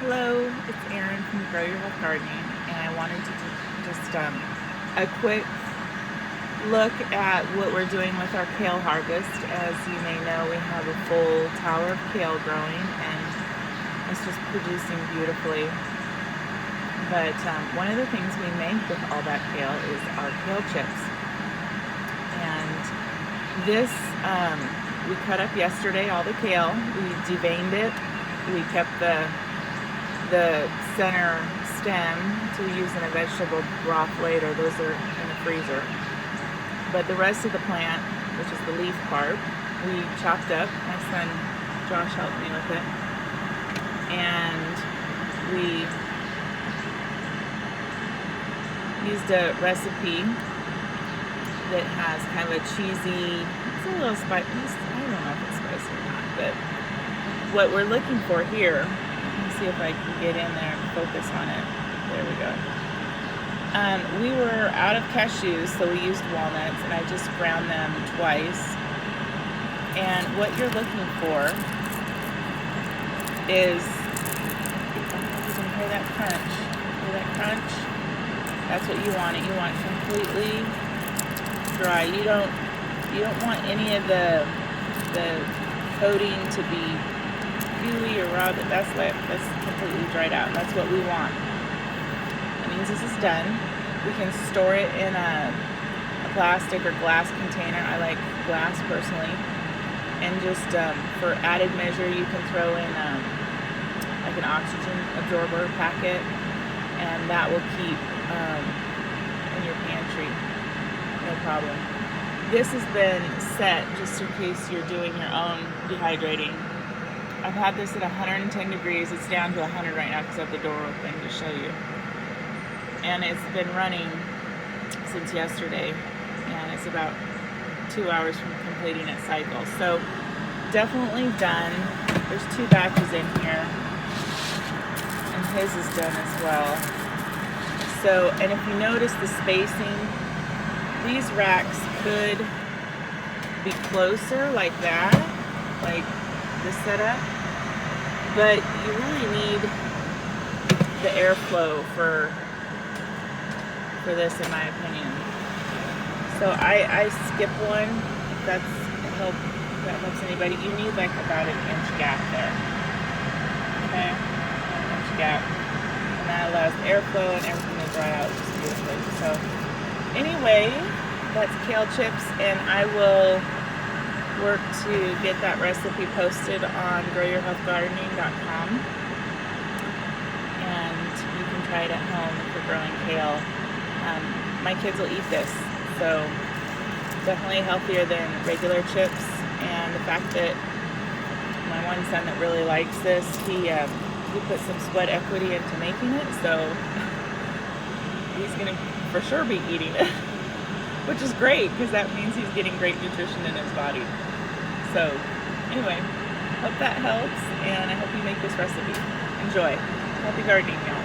Hello, it's Erin from Grow Your Health Gardening, and I wanted to do just a quick look at what we're doing with our kale harvest. As you may know, we have a full tower of kale growing, and it's just producing beautifully. But one of the things we make with all that kale is our kale chips. And this, we cut up yesterday all the kale, we deveined it, we kept the center stem to use in a vegetable broth later. Those are in the freezer. But the rest of the plant, which is the leaf part, we chopped up. My son Josh helped me with it. And we used a recipe that has kind of a cheesy, it's a little spicy, I don't know if it's spicy or not, but what we're looking for here, let me see if I can get in there and focus on it. There we go. We were out of cashews, so we used walnuts, and I just ground them twice. And what you're looking for is, you can hear that crunch. Hear that crunch? That's what you want. You want it completely dry. You don't want any of the coating to be gooey or raw. That's completely dried out. That's what we want. That means this is done. We can store it in a plastic or glass container. I like glass personally. And just for added measure, you can throw in like an oxygen absorber packet, and that will keep in your pantry, no problem. This has been set just in case you're doing your own dehydrating. I've had this at 110 degrees. It's down to 100 right now because I have the door open to show you. And it's been running since yesterday, and it's about 2 hours from completing its cycle. So definitely done. There's 2 batches in here, and his is done as well. So, and if you notice the spacing, these racks could be closer like that, like this setup, but you really need the airflow for this, in my opinion. So I skip one, if that helps anybody. You need like about an inch gap there. Okay? An inch gap. And that allows airflow and everything to dry out just beautifully. So anyway, that's kale chips, and I will work to get that recipe posted on growyourhealthgardening.com. And you can try it at home if you're growing kale. My kids will eat this, so definitely healthier than regular chips. And the fact that my one son that really likes this, he put some sweat equity into making it, so he's gonna for sure be eating it, which is great because that means he's getting great nutrition in his body. So anyway, hope that helps, and I hope you make this recipe. Enjoy. Happy gardening, y'all.